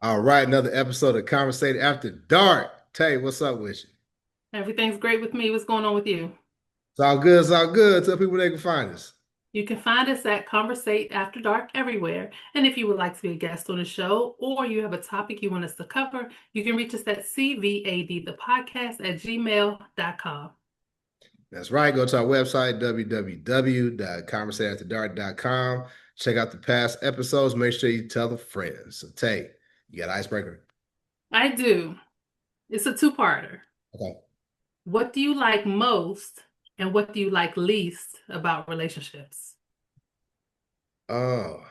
All right, another episode of Conversate After Dark. Tay, what's up with you? Everything's great with me. What's going on with you? It's all good. It's all good. Tell people they can find us. You can find us at Conversate After Dark everywhere. And if you would like to be a guest on the show or you have a topic you want us to cover, you can reach us at CVAD, the podcast at gmail.com. That's right. Go to our website, www.conversateafterdark.com. Check out the past episodes. Make sure you tell a friend. So, Tay, you got icebreaker? I do. It's a two-parter. Okay. What do you like most and what do you like least about relationships? Oh,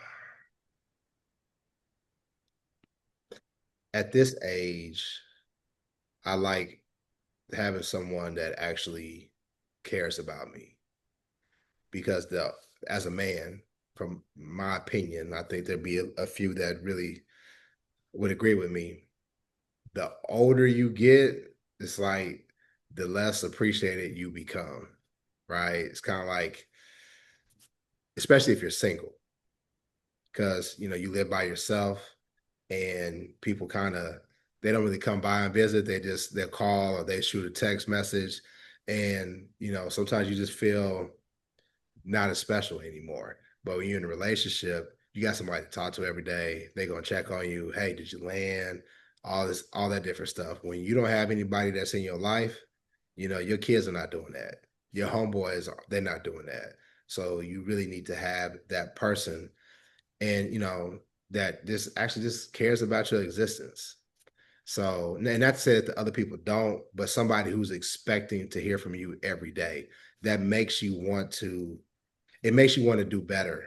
at this age, I like having someone that actually cares about me because as a man, from my opinion, I think there'd be a few that really would agree with me. The older you get, it's like the less appreciated you become, right? It's kind of like, especially if you're single, because you live by yourself and people kind of they don't really come by and visit. They'll call or they shoot a text message. And sometimes you just feel not as special anymore. But when you're in a relationship, you got somebody to talk to every day. They're gonna check on you. Hey, did you land? All that different stuff. When you don't have anybody that's in your life, your kids are not doing that. Your homeboys they're not doing that. So you really need to have that person, and that this actually just cares about your existence. So, and not to say that the other people don't, but somebody who's expecting to hear from you every day, that makes you want to it makes you want to do better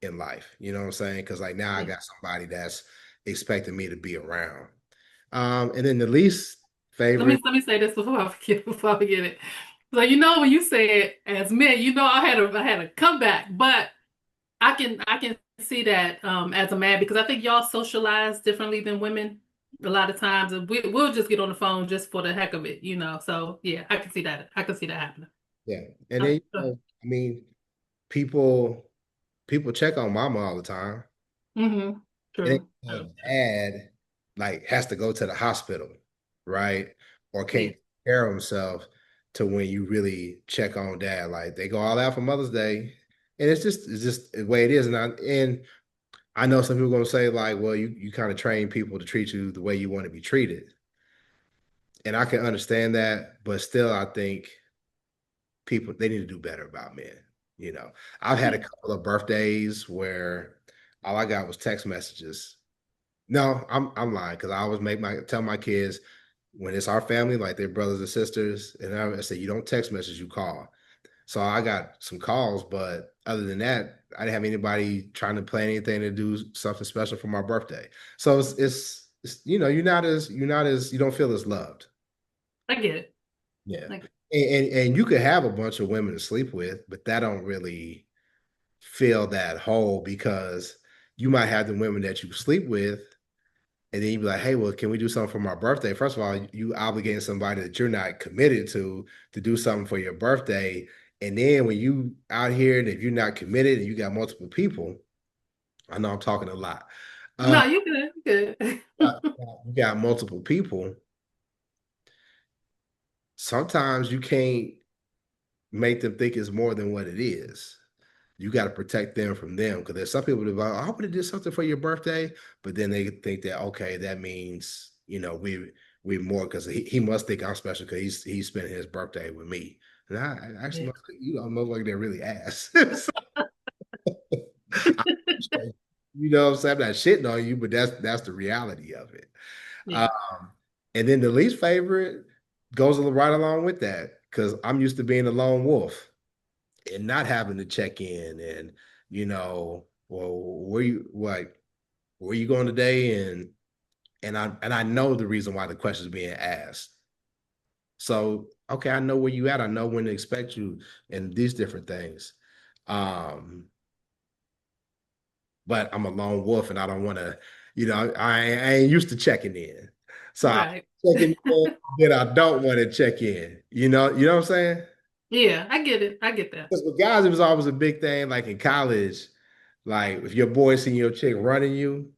in life. You know what I'm saying? Because like now I Yeah. got somebody that's expecting me to be around. And then the least favorite, Let me say this before I forget it. So when you said as men, I had a comeback, but I can see that as a man because I think y'all socialize differently than women a lot of times. And we'll just get on the phone just for the heck of it. So yeah, I can see that. I can see that happening. yeah. And Uh, then uh, I mean, people people check on mama all the time. mm-hmm. And True. then True. True. dad like has to go to the hospital, right? Or Yeah. can't take care of himself to when you really check on dad. Like they go all out for Mother's Day. And it's just the way it is. And I know some people are gonna say, like, well, you kind of train people to treat you the way you want to be treated. And I can understand that, but still I think people they need to do better about men. You know, I've had a Yeah. couple of birthdays where all I got was text messages. No, I'm lying because I always tell my kids when it's our family, like their brothers and sisters, and I say you don't text message, you call. So I got some calls, but other than that, I didn't have anybody trying to plan anything to do something special for my birthday. So it's you don't feel as loved. I get it. Yeah. Like, And you could have a bunch of women to sleep with, but that don't really fill that hole because you might have the women that you sleep with, and then you be like, hey, well, can we do something for my birthday? First of all, you obligating somebody that you're not committed to do something for your birthday. And then when you out here and if you're not committed and you got multiple people, I know I'm talking a lot. Uh, no, you good. You uh, good. you got multiple people. Sometimes you can't make them think it's more than what it is. You got to protect them from them because there's some people that are like, I would have did something for your birthday, but then they think that okay, that means we more because he must think I'm special because he's spending his birthday with me. And I actually Yeah. most like they're really ass. So, I'm saying I'm not shitting on you, but that's the reality of it. Um, Yeah. and then the least favorite goes right along with that because I'm used to being a lone wolf and not having to check in and well, where you going today? And I know the reason why the question is being asked. So okay, I know where you at. I know when to expect you and these different things. Um, but I'm a lone wolf and I don't want to, I ain't used to checking in. So I'm Right. checking in, then I don't want to check in. You know what I'm saying? Yeah, I get it. I get that. Because with guys, it was always a big thing. Like in college, like if your boy seen your chick running you,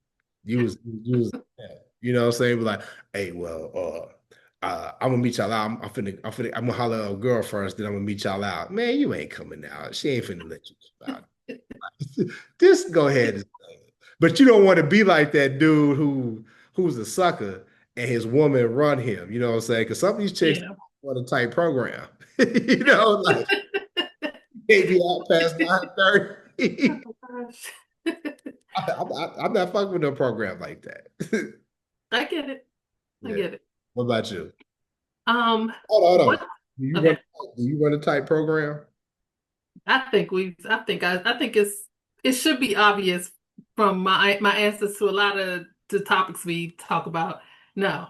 you was yeah. You know what I'm saying? Be like, hey, well, I'm gonna meet y'all out. I'm gonna holler at a girl first, then I'm gonna meet y'all out. Man, you ain't coming out. She ain't finna let you come out. Just go ahead and say it. But you don't want to be like that dude who's a sucker and his woman run him. You know what I'm saying? Because some of these chicks Yeah. want a tight program. You know, like can't be out past 9:30. Oh gosh. I'm not fucking with no program like that. I get it. I Yeah. get it. What about you? Um, Hold what? on. Okay. Do you run a tight program? I think it should be obvious from my answers to a lot of the topics we talk about. No.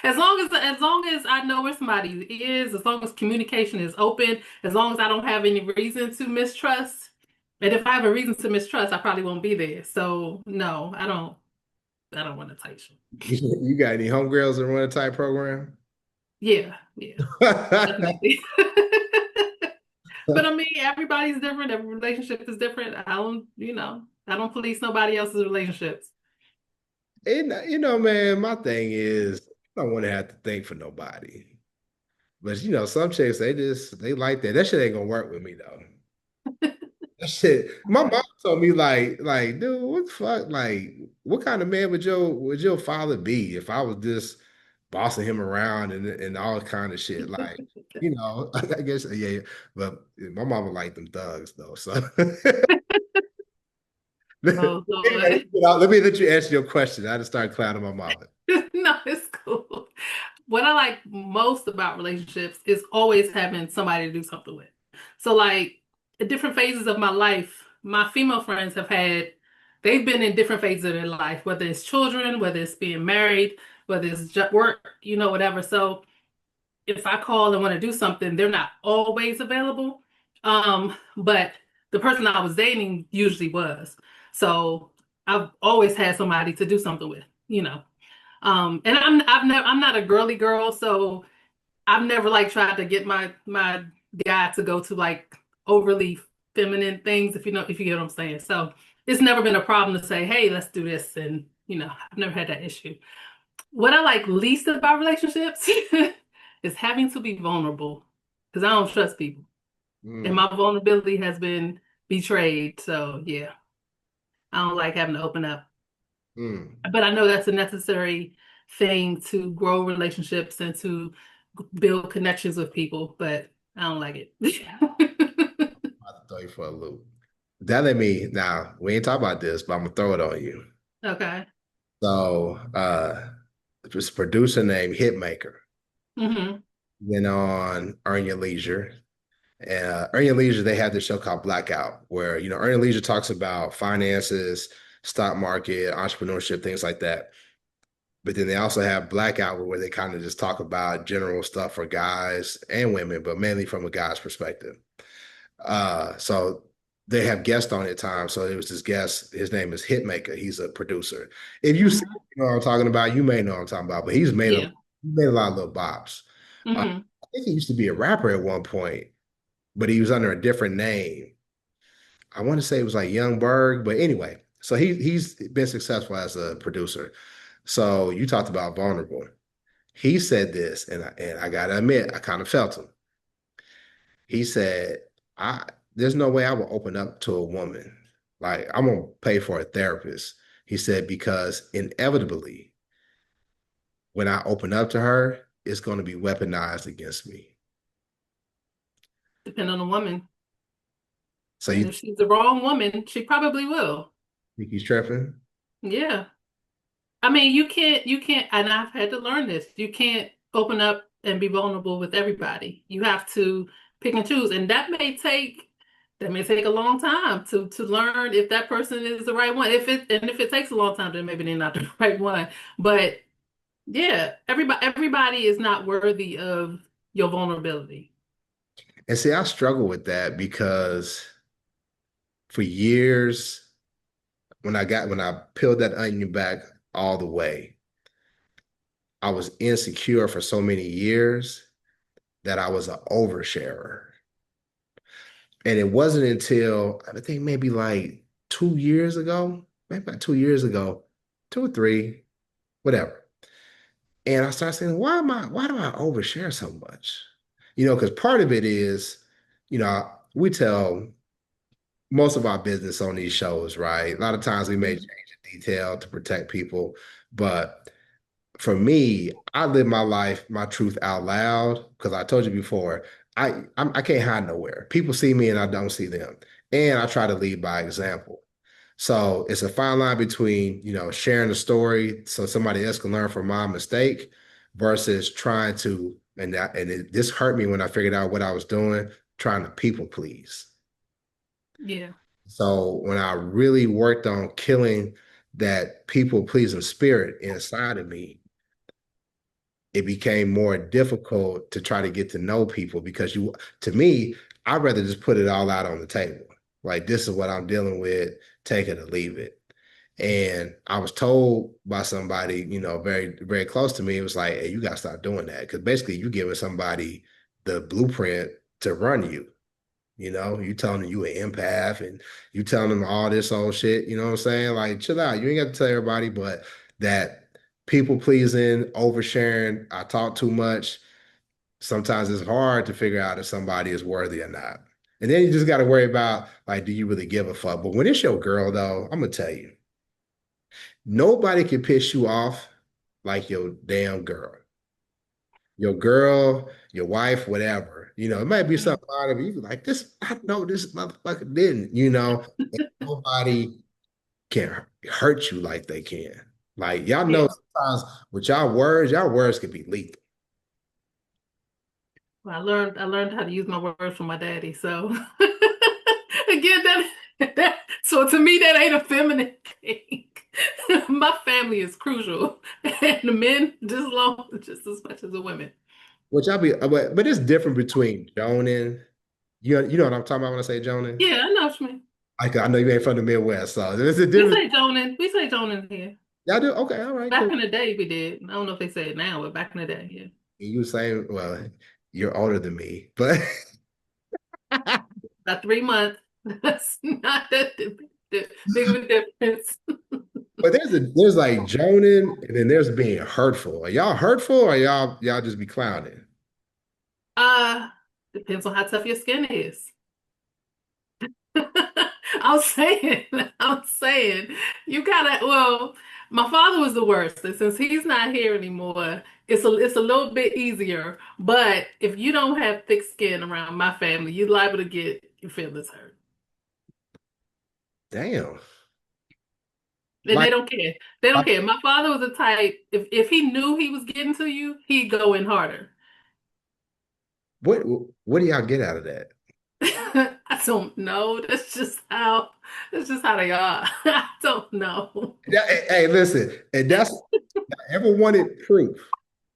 As long as I know where somebody is, as long as communication is open, as long as I don't have any reason to mistrust, and if I have a reason to mistrust, I probably won't be there. So no, I don't want to tight shit. You got any homegirls that run a tight program? Yeah, yeah, definitely. But I mean, everybody's different. Every relationship is different. I don't police nobody else's relationships. And man, my thing is I don't want to have to think for nobody. But some chicks they like that. That shit ain't gonna work with me though. That shit. My Okay. mom told me dude, what the fuck? Like, what kind of man would your father be if I was just bossing him around and all kind of shit? Like, I guess yeah. But my mama liked them thugs though. So Oh anyway, Lord. let me let you answer your question. I just started clowning my mama. No, it's cool. What I like most about relationships is always having somebody to do something with. So, like, at different phases of my life, my female friends they've been in different phases of their life, whether it's children, whether it's being married, whether it's work, whatever. So, if I call and want to do something, they're not always available. But the person I was dating usually was. So, I've always had somebody to do something with. And I'm not a girly girl, so I've never like tried to get my guy to go to like overly feminine things, if you get what I'm saying. So it's never been a problem to say, hey, let's do this. And I've never had that issue. What I like least about relationships is having to be vulnerable because I don't trust people. And Mm, my vulnerability has been betrayed. So yeah, I don't like having to open up. mm. But I know that's a necessary thing to grow relationships and to build connections with people, but I don't like it. About to throw you for a loop. That let me now. We ain't talk about this, but I'm gonna throw it on you. Okay. So, this producer named Hitmaker Hmm. went on Earn Your Leisure. Earn Your Leisure, they had this show called Blackout, where Earn Your Leisure talks about finances, stock market, entrepreneurship, things like that. But then they also have Blackout, where they kind of just talk about general stuff for guys and women, but mainly from a guy's perspective. So they have guests on at times. So it was this guest. His name is Hitmaker. He's a producer. If you see, Hmm. what I'm talking about, you may know what I'm talking about. But Yeah. he made a lot of little bops. Hmm. I think he used to be a rapper at one point, but he was under a different name. I want to say it was like Young Berg, but anyway. So he's been successful as a producer. So you talked about vulnerable. He said this, and I gotta admit, I kind of felt him. He said, I there's no way I will open up to a woman. Like I'm gonna pay for a therapist. He said, because inevitably, when I open up to her, it's gonna be weaponized against me. Depend on the woman. So And you if she's the wrong woman, she probably will. think he's tripping? Yeah. I mean, you can't, and I've had to learn this. You can't open up and be vulnerable with everybody. You have to pick and choose, and that may take a long time to learn if that person is the right one. If it takes a long time, then maybe they're not the right one. But yeah, everybody is not worthy of your vulnerability. And see, I struggle with that because for years, when I peeled that onion back all the way, I was insecure for so many years that I was an oversharer. And it wasn't until I think maybe like 2 years ago, maybe about 2 years ago, two or three, whatever. And I started saying, why do I overshare so much? Because part of it is, we tell most of our business on these shows, right? A lot of times we may change Mhm. a detail to protect people, but for me, I live my life, my truth out loud because I told you before, I can't hide nowhere. People see me and I don't see them, and I try to lead by example. So it's a fine line between sharing a story so somebody else can learn from my mistake versus trying to this hurt me when I figured out what I was doing, trying to people please. Yeah. So when I really worked on killing that people pleasing spirit inside of me, it became more difficult to try to get to know people because to me, I'd rather just put it all out on the table. Like, this is what I'm dealing with, take it or leave it. And I was told by somebody, very, very close to me, it was like, hey, you got to stop doing that. Because basically, you're giving somebody the blueprint to run you. You telling them you an empath and you telling them all this old shit. You know what I'm saying? Like, chill out. You ain't got to tell everybody, but that people pleasing, oversharing, I talk too much. Sometimes it's hard to figure out if somebody is worthy or not. And then you just got to worry about, like, do you really give a fuck? But when it's your girl, though, I'm gonna tell you, nobody can piss you off like your damn girl. Your girl, your wife, whatever. It might be Mm. something out of you like this. I know this motherfucker didn't, and nobody can hurt you like they can. Like, y'all know Yeah. sometimes with y'all words can be lethal. Well, I learned how to use my words from my daddy. So again, so to me that ain't a feminine thing. My family is crucial, and the men just as much as the women. Which I'll be, but it's different between joning. You know what I'm talking about when I say joning? Yeah, I know what you mean. Like, I know you ain't from the Midwest, so there's a We difference. say Jonan. We say Jonan here. Y'all do? Okay, all right, Back cool. in the day, we did. I don't know if they say it now, but back in the day, yeah. And you saying, well, you're older than me, but About 3 months. That's not that big of a difference. but there's like joning and then there's being hurtful. Are y'all hurtful or y'all just be clowning? Uh, Depends on how tough your skin is. I'm saying, I'm saying, you gotta. Well, my father was the worst, and since he's not here anymore, it's a little bit easier. But if you don't have thick skin around my family, you're liable to get your feelings hurt, Damn. and they Like, don't care. They don't like care. My father was the type. If he knew he was getting to you, he'd go in harder. what what do y'all get out of that? I don't know. That's just how they are. I don't know. Yeah, hey, listen, and that's ever wanted proof,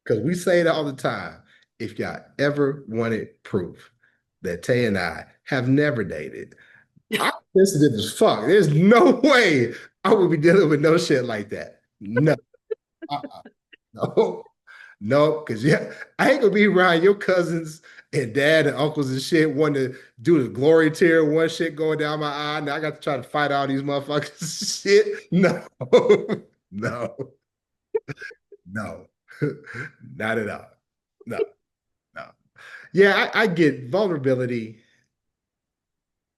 because we say it all the time. If y'all ever wanted proof that Tay and I have never dated, I'm sensitive as fuck. There's no way I would be dealing with no shit like that. No, uh-uh. No, no, because yeah, I ain't gonna be around your cousins and dad and uncles and shit wanting to do the glory tear, one shit going down my eye. Now I got to try to fight all these motherfuckers. Shit. No, no, no, not at all. No, no. Yeah, I get vulnerability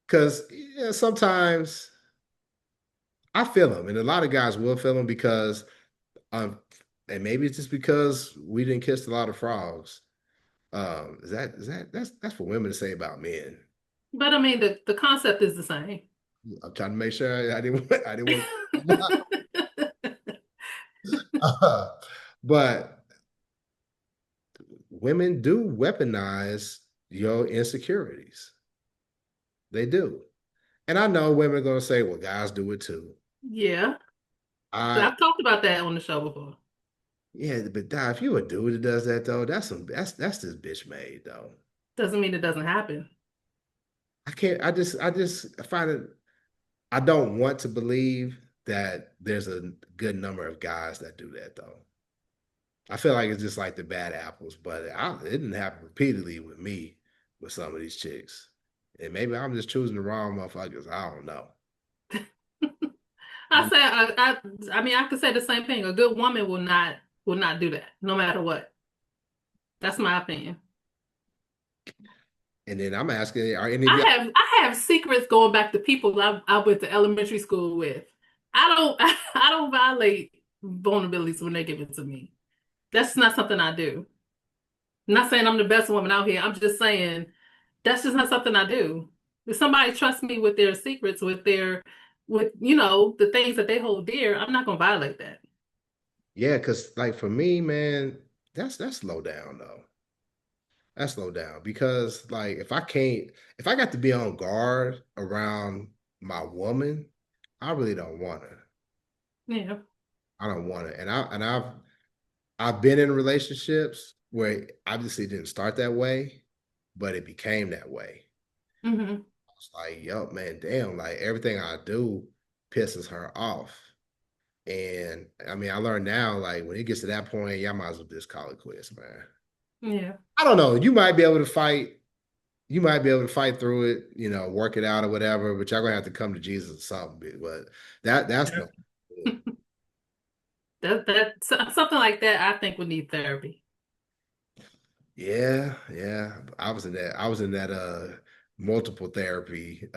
because sometimes I feel them, and a lot of guys will feel them because, um, and maybe it's just because we didn't kiss a lot of frogs. That's for women to say about men. But I mean, the concept is the same. I'm trying to make sure I didn't want but women do weaponize your insecurities. They do. And I know women are gonna say, well, guys do it too. Yeah, I I've talked about that on the show before. Yeah, but if you a dude that does that though, that's this bitch made though. Doesn't mean it doesn't happen. I can't I find it I don't want to believe that there's a good number of guys that do that though. I feel like it's just like the bad apples, but it didn't happen repeatedly with me with some of these chicks. And maybe I'm just choosing the wrong motherfuckers. I don't know. I say I mean I could say the same thing. A good woman will not do that, no matter what. That's my opinion. And then I'm asking, are any of y'all? I have secrets going back to people I went to elementary school with. I don't I don't violate vulnerabilities when they give it to me. That's not something I do. I'm not saying I'm the best woman out here. I'm just saying that's just not something I do. If somebody trusts me with their secrets, with the things that they hold dear, I'm not gonna violate that. Yeah, because like for me, man, that's slow down though. That's slow down because like if I got to be on guard around my woman, I really don't want to. Yeah. I don't want to. I've been in relationships where obviously it didn't start that way, but it became that way. Hmm. It's like, yo, man, damn, like everything I do pisses her off. And I mean, I learned now, like when it gets to that point, y'all might as well just call it quits, man. Yeah. I don't know. You might be able to fight. You might be able to fight through it, work it out or whatever, but y'all gonna have to come to Jesus or something. But that's no. Something like that I think would need therapy. Yeah, yeah. I was in that multiple therapy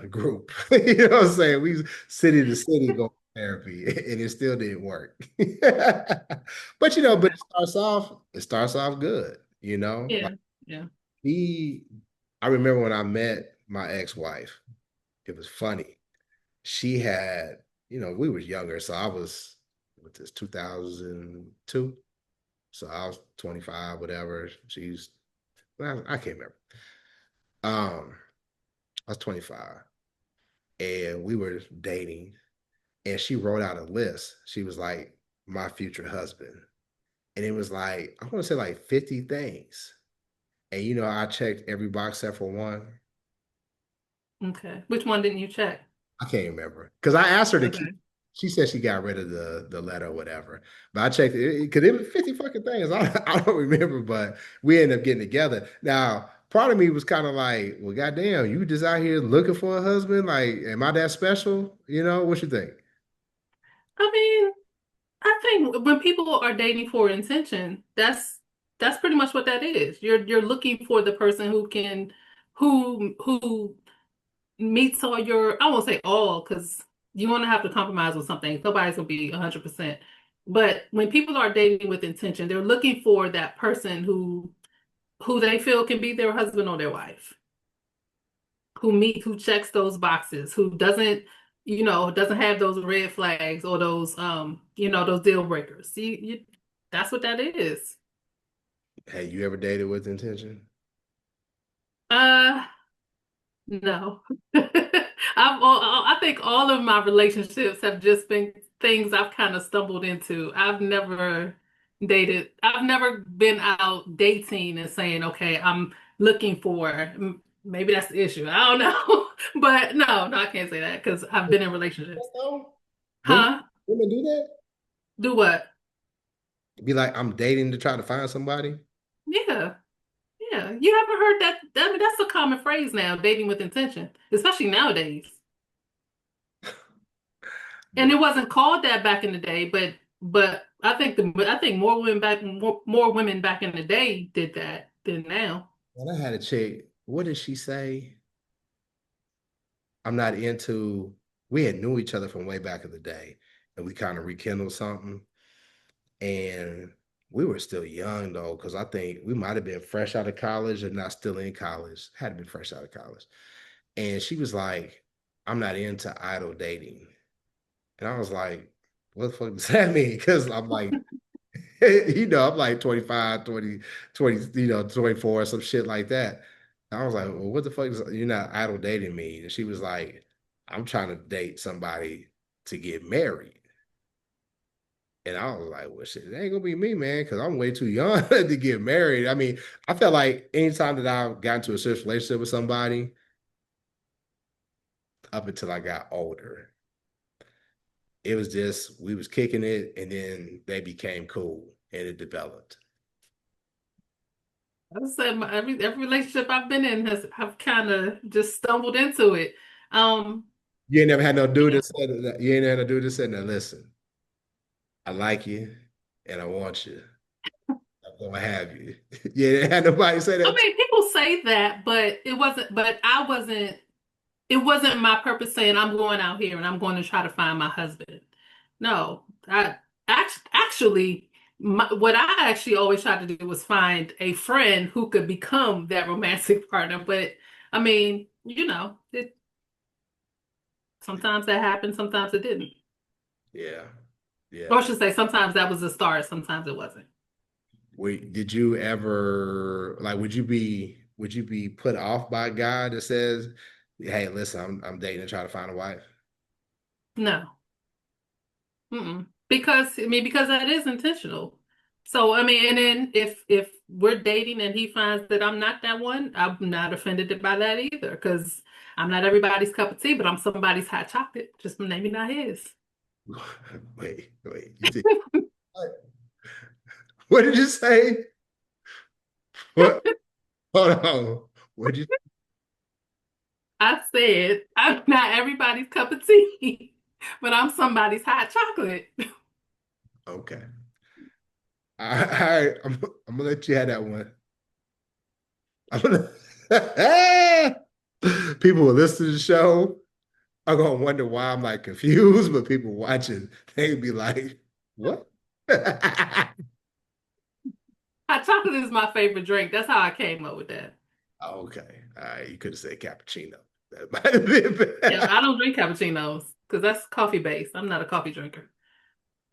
group. You know what I'm saying? We was city to city going to therapy and it still didn't work. But but it starts off good, Like Yeah. Yeah. he I remember when I met my ex-wife, it was funny. She had, we was younger, so I was with this 2002. So I was 25, whatever. Well, I can't remember. I was 25 and we were dating and she wrote out a list. She was like, my future husband. And it was like, I want to say like 50 things. And I checked every box except for one. Okay. Which one didn't you check? I can't remember. Because I asked her to keep, Okay. she said she got rid of the letter or whatever. But I checked it because it was 50 fucking things. I don't remember, but we ended up getting together. Now, part of me was kind of like, well, goddamn, you just out here looking for a husband? Like, am I that special? What you think? I mean, I think when people are dating for intention, that's pretty much what that is. You're looking for the person who meets all your, I won't say all, because you want to have to compromise with something. Nobody's gonna be 100%. But when people are dating with intention, they're looking for that person who they feel can be their husband or their wife, who checks those boxes, who doesn't have those red flags or those deal breakers. That's what that is. Hey, you ever dated with intention? Uh, no. I think all of my relationships have just been things I've kind of stumbled into. I've never been out dating and saying, okay, I'm looking for, maybe that's the issue. I don't know. But no, I can't say that because I've been in relationships. No. Women, Huh? women do that? Do what? Be like, I'm dating to try to find somebody. Yeah. Yeah. You haven't heard that? I mean, that's a common phrase now, dating with intention, especially nowadays. And Bro, it wasn't called that back in the day, but I think more women back in the day did that than now. when I had a chick, what did she say? I'm not into, we had knew each other from way back in the day, and we kind of rekindled something. And we were still young though, because I think we might have been fresh out of college or not still in college. Had to be fresh out of college. And she was like, I'm not into idle dating. And I was like, what the fuck does that mean? Because I'm like, I'm like 25, 20, 24, some shit like that. And I was like, well, what the fuck is you're not idle dating me? And she was like, I'm trying to date somebody to get married. And I was like, well, shit, it ain't gonna be me, man, because I'm way too young to get married. I mean, I felt like anytime that I got into a serious relationship with somebody, up until I got older, it was just we was kicking it, and then they became cool, and it developed. I said every relationship I've been in has I've kind of just stumbled into it. Um, You ain't never had no dude Yeah. that said that. You ain't had no dude that said, "Now listen, I like you, and I want you. I'm gonna have you." You ain't had nobody say I that. mean, people say that, but it wasn't, but I wasn't, it wasn't my purpose saying I'm going out here and I'm going to try to find my husband. No, actually, what I actually always tried to do was find a friend who could become that romantic partner. But I mean, sometimes that happened, sometimes it didn't. Yeah, Or I yeah. should say, sometimes that was the start, sometimes it wasn't. Wait, did you ever like? Would you be put off by a guy that says, "Hey, listen, I'm dating and trying to find a wife"? No. Mm-mm. Because I mean, because that is intentional. So I mean, and then if we're dating and he finds that I'm not that one, I'm not offended by that either. Because I'm not everybody's cup of tea, but I'm somebody's hot chocolate. Just maybe not his. Wait. You think what? What did you say? What? Hold on. What did you? I said I'm not everybody's cup of tea, but I'm somebody's hot chocolate. Okay. All right. I'm gonna let you have that one. I'm gonna. People who listen to the show are gonna wonder why I'm like confused, but people watching, they be like, "What?" Hot chocolate is my favorite drink. That's how I came up with that. Okay. All right. You could have said cappuccino. That might have been Yeah, bad. I don't drink cappuccinos because that's coffee based. I'm not a coffee drinker.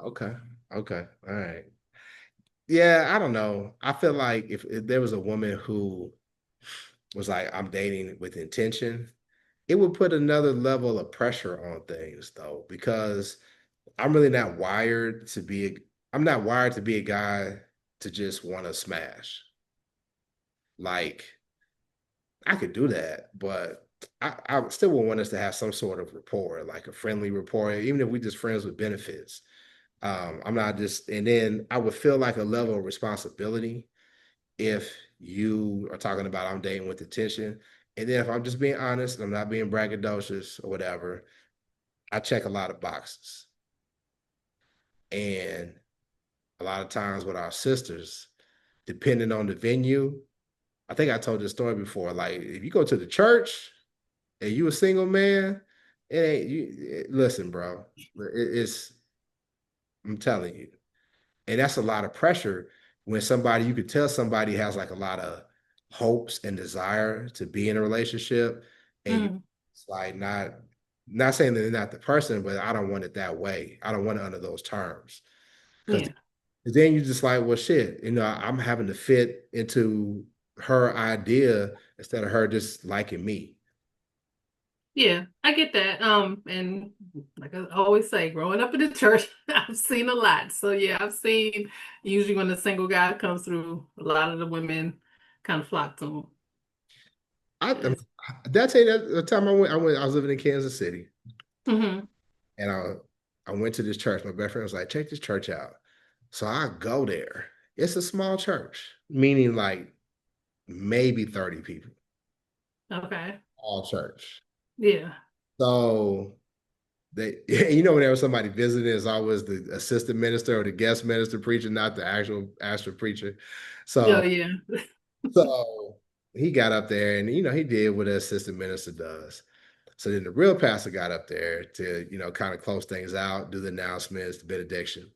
Okay. Okay. All right. Yeah, I don't know. I feel like if there was a woman who was like, I'm dating with intention, it would put another level of pressure on things though, because I'm really not wired to be I'm not wired to be a guy to just want to smash. Like I could do that, but I still would want us to have some sort of rapport, like a friendly rapport, even if we just friends with benefits. I'm not just, and then I would feel like a level of responsibility if you are talking about I'm dating with intention. And then if I'm just being honest, I'm not being braggadocious or whatever, I check a lot of boxes. And a lot of times with our sisters, depending on the venue, I think I told this story before. Like if you go to the church and you a single man, it ain't listen, bro. It's I'm telling you. And that's a lot of pressure when somebody you could tell somebody has like a lot of hopes and desire to be in a relationship, and you Mm, it's like not saying that they're not the person, but I don't want it that way. I don't want it under those terms because yeah. then you just like, well, shit, I'm having to fit into her idea instead of her just liking me. Yeah, I get that. And like I always say, growing up in the church, I've seen a lot. So yeah, I've seen usually when the single guy comes through, a lot of the women kind of flock to him. I Yes. did I tell you that the time I was living in Kansas City. Hmm. And I went to this church. My best friend was like, check this church out. So I go there. It's a small church, meaning like maybe 30 people, Okay. all church. Yeah. So they, whenever somebody visiting, it's always the assistant minister or the guest minister preaching, not the actual preacher. Yeah, So, yeah. so he got up there and, he did what an assistant minister does. So then the real pastor got up there to, kind of close things out, do the announcements, the benediction.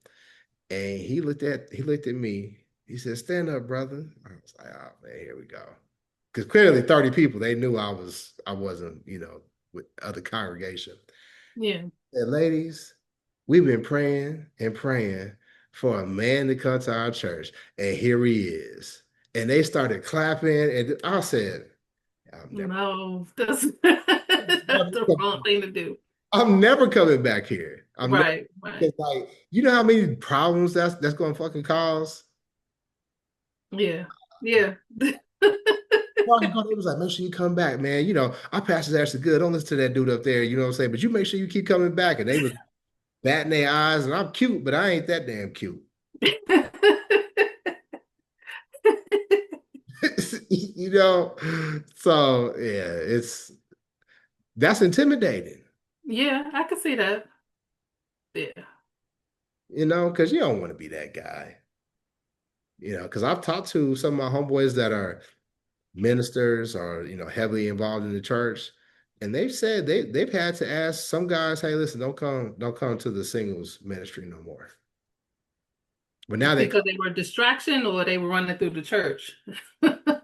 And he looked at me. He said, "Stand up, brother." I was like, "Oh man, here we go." Because clearly 30 people, they knew I wasn't, with other congregation. Yeah. And ladies, we've been praying and praying for a man to come to our church, and here he is. And they started clapping, and I said, "I'm never, No, that's that's never the wrong coming, thing to do. I'm never coming back here. I'm never Right, right. because like how many problems that's going to fucking cause." Yeah. Yeah. Well, he was like, make sure you come back, man. Our pastor's actually good. Don't listen to that dude up there. You know what I'm saying? But you make sure you keep coming back. And they was batting their eyes, and I'm cute, but I ain't that damn cute. you know? So yeah, that's intimidating. Yeah, I could see that. Yeah. Because you don't want to be that guy. Because I've talked to some of my homeboys that are ministers or heavily involved in the church, and they've said they've had to ask some guys, "Hey, listen, don't come to the singles ministry no more." But now they Because call they were a distraction or they were running through the church. it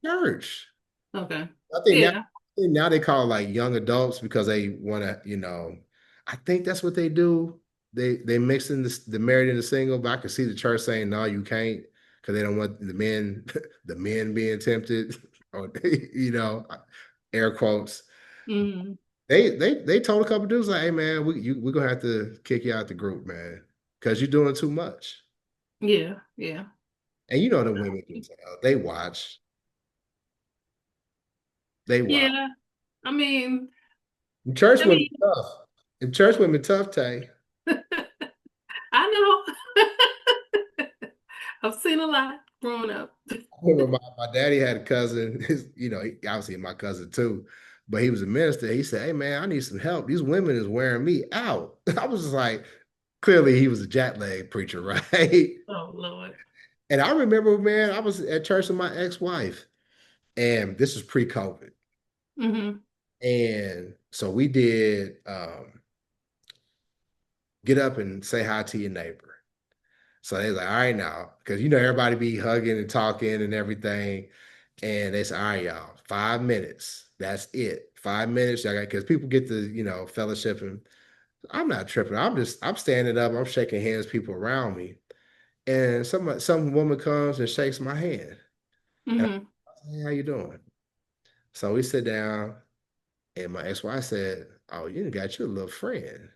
church. Okay. I think now, I Yeah. think now they call it like young adults because they want to. I think that's what they do. They mix in the married and the single, but I can see the church saying no, you can't because they don't want the men the men being tempted or air quotes. Hmm. They told a couple dudes like, hey man, we're gonna have to kick you out the group, man, because you're doing too much. Yeah. Yeah. And the women can tell. They watch. Yeah. I mean, Church I women mean, tough. If church women tough, Tay. I know. I've seen a lot growing up. I remember my daddy had a cousin, obviously my cousin too, but he was a minister. He said, hey man, I need some help. These women is wearing me out. I was just like, clearly he was a jack leg preacher, right? Oh Lord. And I remember, man, I was at church with my ex-wife, and this was pre-COVID. Hmm. And so we did get up and say hi to your neighbor. So they was like, all right now, because everybody be hugging and talking and everything. And they said, all right, y'all, 5 minutes. That's it. 5 minutes. Y'all got because people get the, fellowship and I'm not tripping. I'm standing up, I'm shaking hands, people around me. And some woman comes and shakes my hand. And Hmm. I say, hey, how you doing? So we sit down and my ex-wife said, oh, you done got your little friend.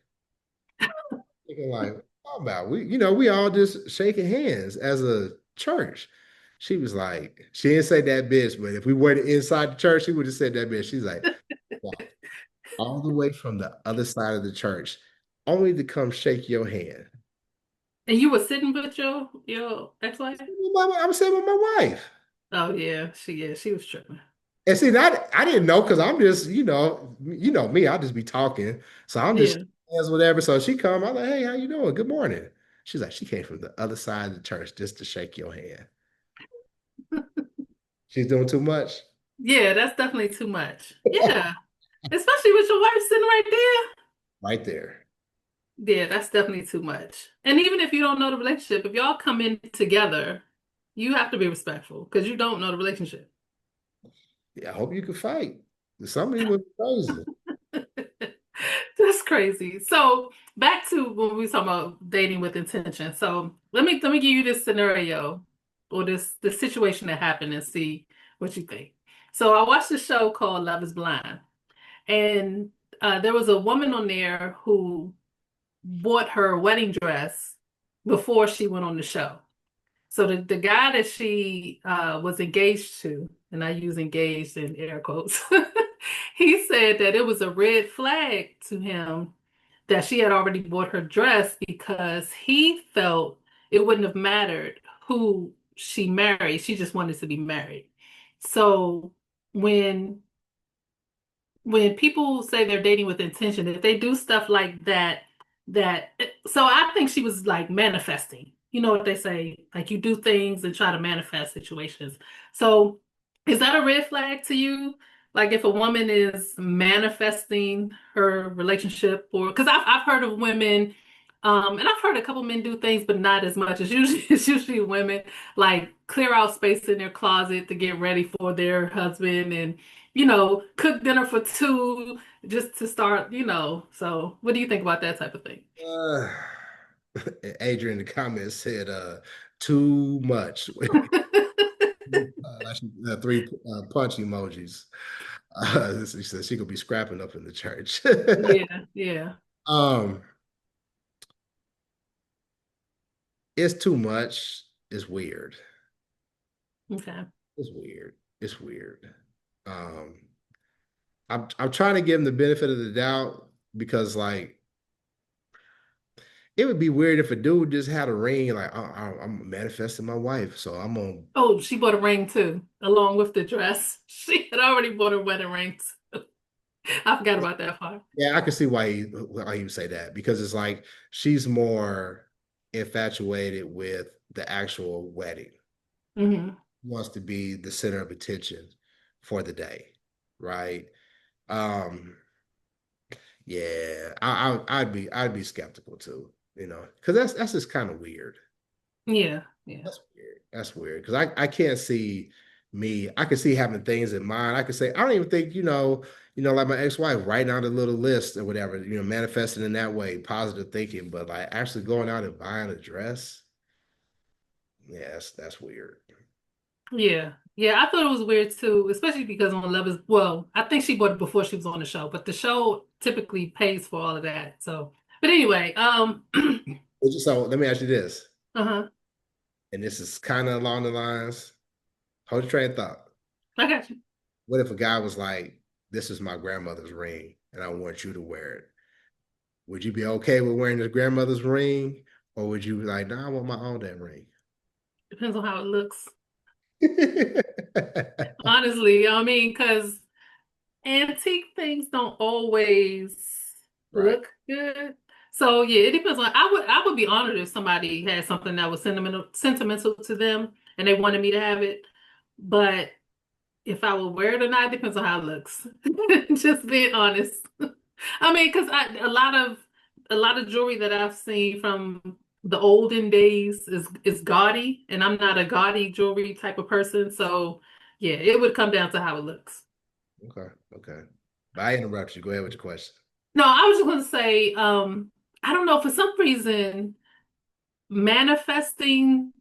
Thinking like, how about we all just shaking hands as a church. She was like, she didn't say that bitch, but if we were inside the church, she would have said that bitch. She's like, walk all the way from the other side of the church, only to come shake your hand. And you were sitting with your ex-wife? I'm saying with my wife. Oh yeah, she was tripping. And see that I didn't know because I'm just, me, I'll just be talking. So I'm just Yeah. as whatever. So she come, I'm like, hey, how you doing? Good morning. She's like, she came from the other side of the church just to shake your hand. She's doing too much. Yeah, that's definitely too much. Yeah. Especially with your wife sitting right there. Right there. Yeah, that's definitely too much. And even if you don't know the relationship, if y'all come in together, you have to be respectful because you don't know the relationship. Yeah, I hope you can fight. Some of these women crazy. That's crazy. So back to when we were talking about dating with intention. So let me give you this scenario or this situation that happened and see what you think. So I watched a show called Love is Blind, and there was a woman on there who bought her wedding dress before she went on the show. So the guy that she was engaged to, and I use engaged in air quotes, he said that it was a red flag to him that she had already bought her dress because he felt it wouldn't have mattered who she married. She just wanted to be married. So when when people say they're dating with intention, if they do stuff like that, so I think she was like manifesting. You know what they say, like you do things and try to manifest situations. So is that a red flag to you? Like if a woman is manifesting her relationship, or because I've heard of women, and I've heard a couple men do things, but not as much. It's usually women like clear out space in their closet to get ready for their husband and cook dinner for two just to start. So what do you think about that type of thing? Uh, Adrian in the comments said too much. Three punch emojis. She said she could be scrapping up in the church. Yeah, yeah. um, it's too much. It's weird. Okay. It's weird. It's weird. Um, I'm trying to give him the benefit of the doubt because like it would be weird if a dude just had a ring like I'm manifesting my wife, so I'm gonna. Oh, she bought a ring too, along with the dress. She had already bought her wedding ring too. I forgot about that part. Yeah, I can see why he would say that because it's like she's more infatuated with the actual wedding. Hmm. Wants to be the center of attention for the day, right? Um, yeah, I'd be skeptical too, because that's just kind of weird. Yeah, yeah. That's weird. That's weird because I can't see me. I could see having things in mind. I could say I don't even think like my ex-wife writing out a little list or whatever, manifesting in that way, positive thinking, but like actually going out and buying a dress, yeah, that's weird. Yeah. Yeah, I thought it was weird too, especially because on Love is, well, I think she bought it before she was on the show, but the show typically pays for all of that. So, but anyway, So let me ask you this, uh-huh. and this is kind of along the lines. Hold your train of thought. I got you. What if a guy was like, "This is my grandmother's ring, and I want you to wear it"? Would you be okay with wearing his grandmother's ring, or would you be like, "Nah, I want my own damn ring"? Depends on how it looks. Honestly, I mean, because antique things don't always Right. look good. So yeah, it depends on I would be honored if somebody had something that was sentimental to them and they wanted me to have it. But if I would wear it or not, depends on how it looks. Just being honest. I mean, because a lot of jewelry that I've seen from the olden days is gaudy, and I'm not a gaudy jewelry type of person. So yeah, it would come down to how it looks. Okay. Okay. But I interrupt you. Go ahead with your question. No, I was just going to say, I don't know, for some reason, manifesting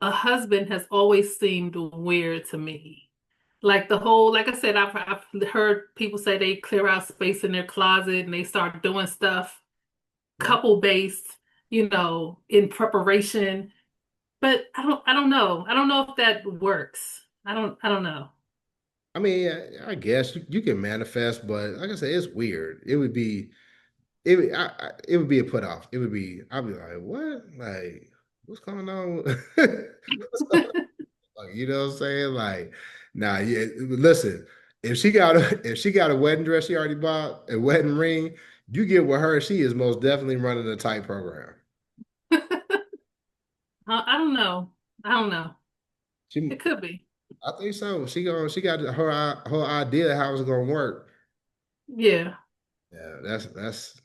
a husband has always seemed weird to me. Like the whole, like I said, I've heard people say they clear out space in their closet and they start doing stuff Yeah. couple based, in preparation. But I don't know. I don't know if that works. I don't know. I mean, I guess you can manifest, but like I said, it's weird. It would be a put off. I'd be like, what? Like, what's going on? What's going on? Like, you know what I'm saying? Like, nah, yeah, listen, if she got a wedding dress she already bought, a wedding ring, you get with her, she is most definitely running a tight program. I don't know. I don't know. She It could be. I think so. She got her idea how it's gonna work. Yeah. Yeah, that's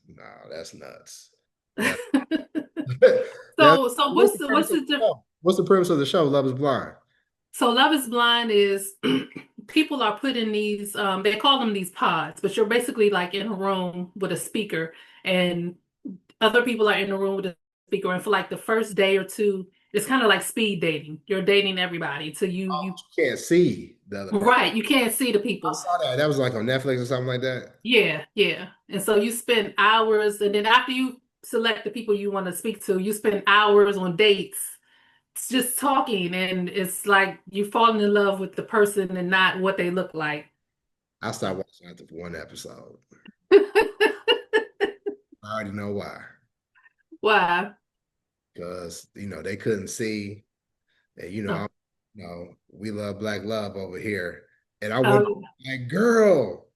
no, that's nuts. That that's So what's what's the the premise what's of the the diff show? What's the premise of the show? Love is blind. So Love is Blind is people are put in these they call them these pods, but you're basically like in a room with a speaker and other people are in the room with a speaker, and for like the first day or two, it's kind of like speed dating. You're dating everybody till you Oh, you can't see the other person. right, you can't see the I people. saw that. That was like on Netflix or something like that. Yeah, yeah. And so you spend hours, and then after you select the people you want to speak to, you spend hours on dates just talking, and it's like you're falling in love with the person and not what they look like. I stopped watching after one episode. I already know why. Why? Because they couldn't see, and Oh, we love black love over here. And I went oh, like, girl,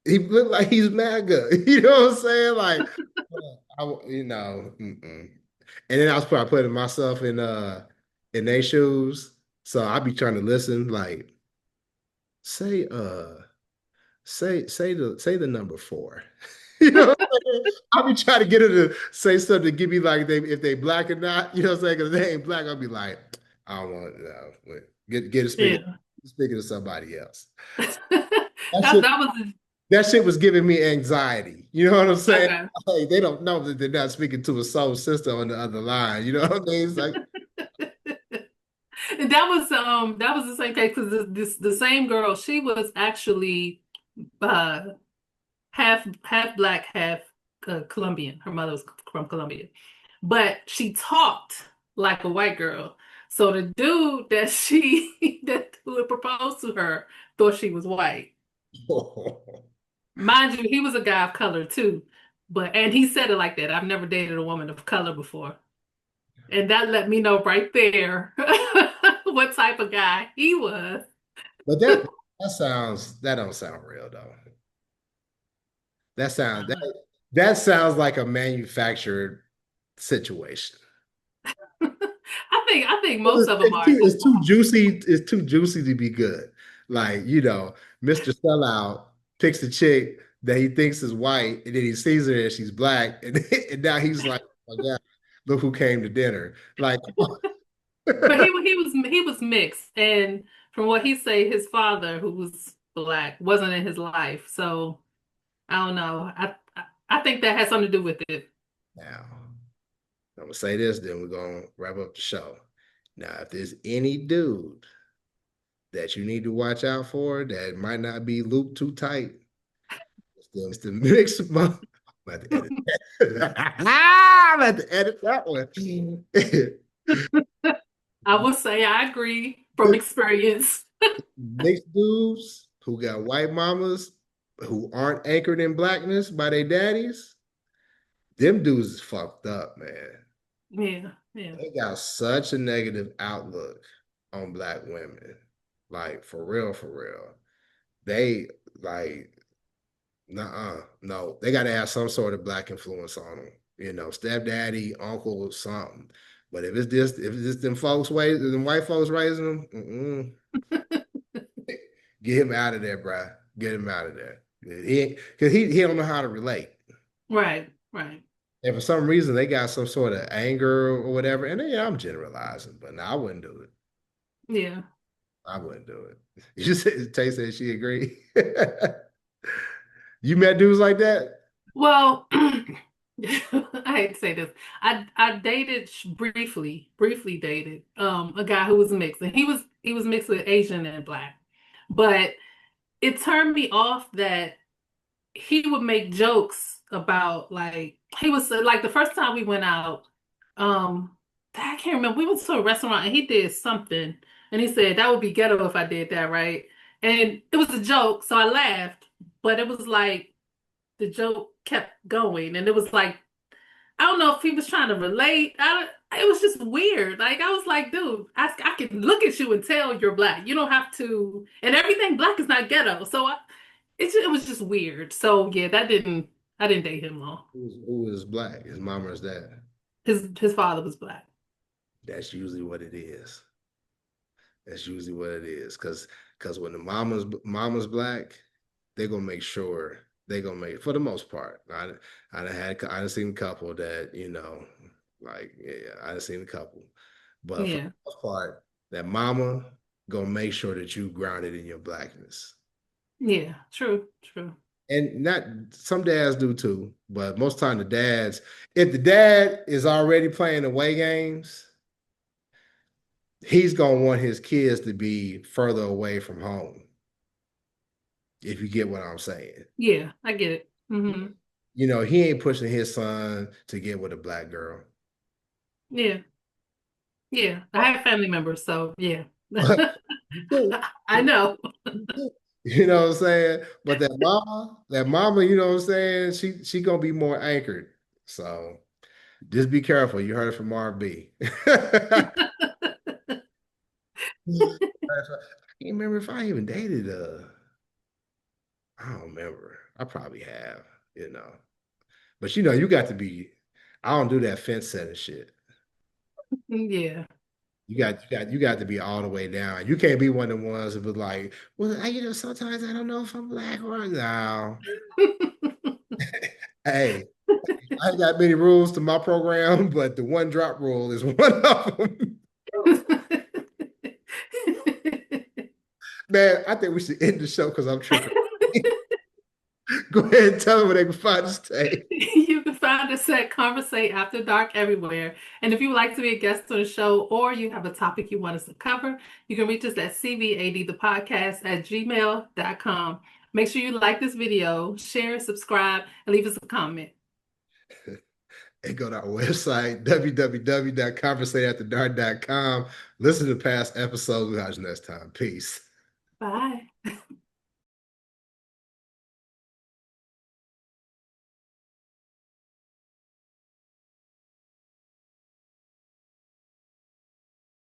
he looked like he's MAGA. You know what I'm saying? Like, mm-mm. And then I was probably putting myself in their shoes. So I'd be trying to listen, like, say say the number four. You know what I'm saying? I'll be trying to get her to say something, give me like if they black or not, you know what I'm saying? Because they ain't black, I'll be like, I don't want no, get a yeah. speaking to somebody else. that That shit that was that shit was giving me anxiety. You know what I'm saying? okay. Like, they don't know that they're not speaking to a soul sister on the other line. You know what I mean? It's like, And that was the same case because this the same girl, she was actually uh half black, half Colombian. Her mother was from Colombia, but she talked like a white girl. So the dude that she that who had proposed to her thought she was white. Mind you, he was a guy of color too, and he said it like that. I've never dated a woman of color before, and that let me know right there what type of guy he was. but that don't sound real though. That sounds that sounds like a manufactured situation. I think most of them It's are. too it's too juicy. It's too juicy to be good. Like, Mr. Sellout picks a chick that he thinks is white, and then he sees her and she's black, and, and now he's like, oh my God, look who came to dinner. Like, come But on. he was mixed, and from what he say, his father, who was black, wasn't in his life. So I don't know. I think that has something to do with it. Now, I'm gonna say this, then we're gonna wrap up the show. Now, if there's any dude that you need to watch out for that might not be looped too tight, it's the mixed month. I'm about to edit that. I'm about to edit that one. I will say I agree from experience. Mixed dudes who got white mamas who aren't anchored in blackness by their daddies, them dudes is fucked up, man. Yeah, yeah, They got such a negative outlook on black women. Like, for real, for real. They like, nah, no, they got to have some sort of black influence on them. Stepdaddy, uncle, something. But if it's just them folks them white folks raising them, get him out of there, bruh. Get him out of there. Because he don't know how to relate. right, right. And for some reason, they got some sort of anger or whatever. And yeah, I'm generalizing, but no, I wouldn't do it. Yeah. I wouldn't do it. You said Tay said she agreed. You met dudes like that? Well, I hate to say this. I dated briefly dated a guy who was mixed, and he was mixed with Asian and black. But it turned me off that he would make jokes about like he was like the first time we went out, I can't remember. We went to a restaurant and he did something, and he said that would be ghetto if I did that, right? And it was a joke, so I laughed, but it was like the joke kept going, and it was like I don't know if he was trying to relate. It was just weird. Like I was like, dude, I can look at you and tell you're black. You don't have to, and everything black is not ghetto. So it was just weird. So yeah, I didn't date him long. Who is black? His mom or his dad? His father was black. That's usually what it is. That's usually what it is. Cause when the mama's black, they're gonna make sure they gonna make for the most part. I done seen a couple that, like, yeah, I done seen a couple. But for the Yeah, most part, that mama gonna make sure that you grounded in your blackness. yeah, true, true. And not some dads do too, but most time the dads, if the dad is already playing away games, he's gonna want his kids to be further away from home. If you get what I'm saying, Yeah, I get it. he ain't pushing his son to get with a black girl. Yeah, yeah. I have family members, so yeah. You do, I know. you know what I'm saying? But that mama, you know what I'm saying? She gonna be more anchored. So just be careful. You heard it from Marv B. I can't remember if I even dated I don't remember. I probably have. But you got to be, I don't do that fence setting shit. Yeah. You got to be all the way down. You can't be one of the ones that was like, well, sometimes I don't know if I'm black or no. Hey, I ain't got many rules to my program, but the one drop rule is one of them. Man, I think we should end the show because I'm tripping. Go ahead and tell them where they can find us today. You can find us at Conversate After Dark everywhere. And if you would like to be a guest on the show or you have a topic you want us to cover, you can reach us at CVAD the podcast at gmail.com. Make sure you like this video, share, subscribe, and leave us a comment. And go to our website, www.conversateafterdark.com. Listen to past episodes. We'll catch you next time. Peace. Bye.